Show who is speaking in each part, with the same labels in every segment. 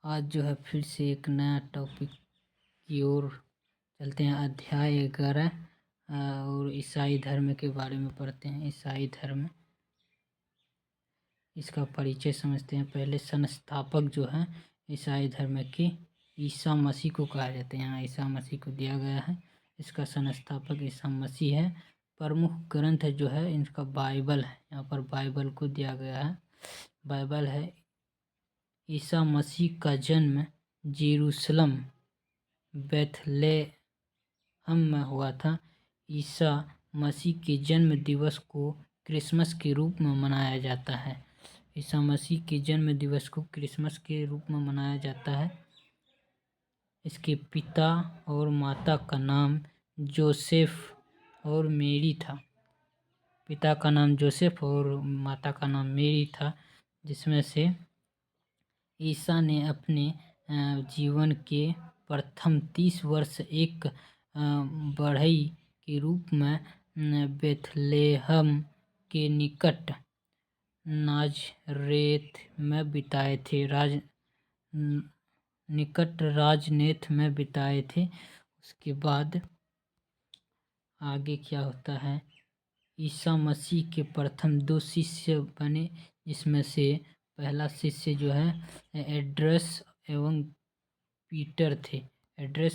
Speaker 1: आज जो है फिर से एक नया टॉपिक की ओर चलते हैं। अध्याय 11 और ईसाई धर्म के बारे में पढ़ते हैं। ईसाई धर्म, इसका परिचय समझते हैं। पहले संस्थापक जो है ईसाई धर्म के, ईसा मसीह को कहा जाता है। यहाँ ईसा मसीह को दिया गया है, इसका संस्थापक ईसा मसीह है। प्रमुख ग्रंथ जो है इनका बाइबल है। यहाँ पर बाइबल को दिया गया है। बाइबल है। ईसा मसीह का जन्म जेरूशलम बेथलेहम में हुआ था। ईसा मसीह के जन्म दिवस को क्रिसमस के रूप में मनाया जाता है। ईसा मसीह के जन्म दिवस को क्रिसमस के रूप में मनाया जाता है। इसके पिता और माता का नाम जोसेफ और मेरी था। पिता का नाम जोसेफ और माता का नाम मेरी था, जिसमें से ईसा ने अपने जीवन के प्रथम 30 वर्ष एक बढ़ई के रूप में बेथलेहम के निकट नाजरेथ में बिताए थे। राजनेथ में बिताए थे। उसके बाद आगे क्या होता है, ईसा मसीह के प्रथम 2 शिष्य बने, जिसमें से पहला शिष्य जो है एड्रेस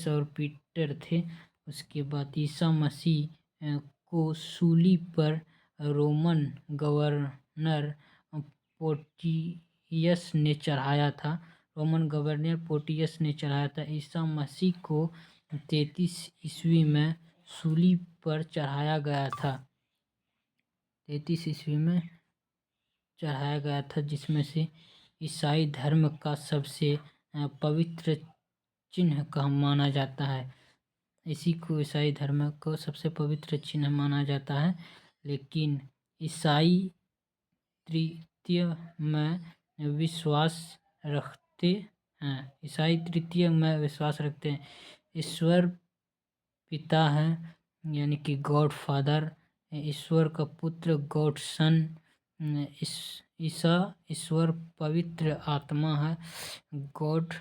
Speaker 1: और पीटर थे। उसके बाद ईसा मसीह को सूली पर रोमन गवर्नर पोर्टियस ने चढ़ाया था। ईसा मसीह को 33 ईस्वी में सूली पर चढ़ाया गया था, जिसमें से ईसाई धर्म का सबसे पवित्र चिन्ह का माना जाता है। इसी को ईसाई धर्म को सबसे पवित्र चिन्ह माना जाता है। लेकिन ईसाई तृतीय में विश्वास रखते हैं। ईश्वर पिता है, यानी कि गॉड फादर, ईश्वर का पुत्र गॉड सन, ईसा ईश्वर पवित्र आत्मा है, गॉड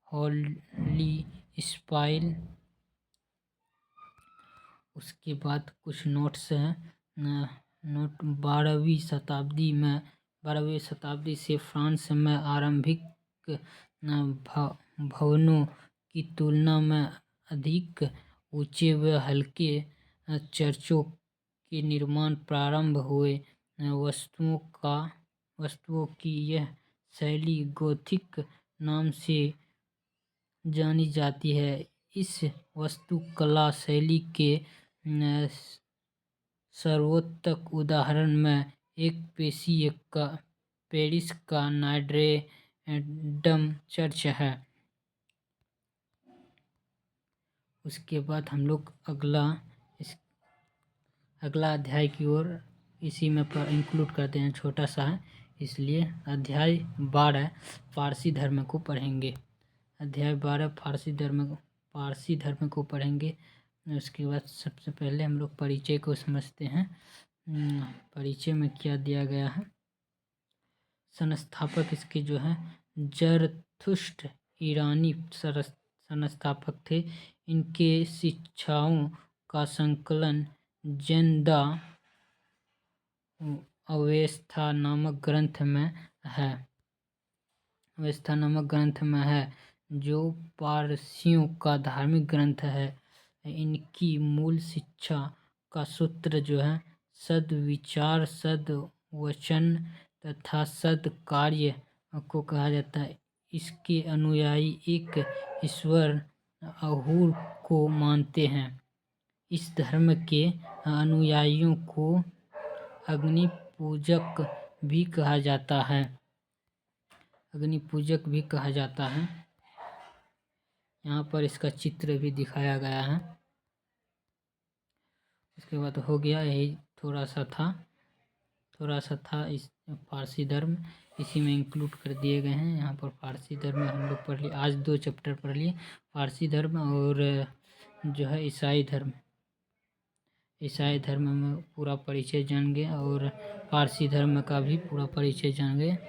Speaker 1: होली स्पाइल। उसके बाद कुछ नोट्स हैं। नोट 12वीं शताब्दी से फ्रांस में आरंभिक भवनों की तुलना में अधिक ऊंचे व हल्के चर्चों के निर्माण प्रारंभ हुए। वस्तुओं की यह शैली गोथिक नाम से जानी जाती है। इस वास्तुकला शैली के सर्वोत्तम उदाहरण में एक पेरिस का नॉट्रे-डेम चर्च है। उसके बाद हम लोग अगला अध्याय की ओर इसी में इंक्लूड करते हैं। छोटा सा है, इसलिए अध्याय 12 पारसी धर्म को पढ़ेंगे। अध्याय 12 पारसी धर्म को पढ़ेंगे। उसके बाद सबसे पहले हम लोग परिचय को समझते हैं। परिचय में क्या दिया गया है। संस्थापक इसके जो है जरथुस्ट ईरानी संस्थापक थे। इनके शिक्षाओं का संकलन जैन द अवेस्था नामक ग्रंथ में है, जो पारसियों का धार्मिक ग्रंथ है। इनकी मूल शिक्षा का सूत्र जो है सद्विचार, सद्वचन तथा सद्कार्य को कहा जाता है। इसके अनुयायी एक ईश्वर अहूर को मानते हैं। इस धर्म के अनुयायियों को अग्नि पूजक भी कहा जाता है। यहाँ पर इसका चित्र भी दिखाया गया है। उसके बाद हो गया, यही थोड़ा सा था इस फारसी धर्म, इसी में इंक्लूड कर दिए गए हैं। यहाँ पर फारसी धर्म हम लोग पढ़ लिए, आज 2 चैप्टर पढ़ लिए, फारसी धर्म और जो है ईसाई धर्म में पूरा परिचय जान गए और फारसी धर्म का भी पूरा परिचय जान गए।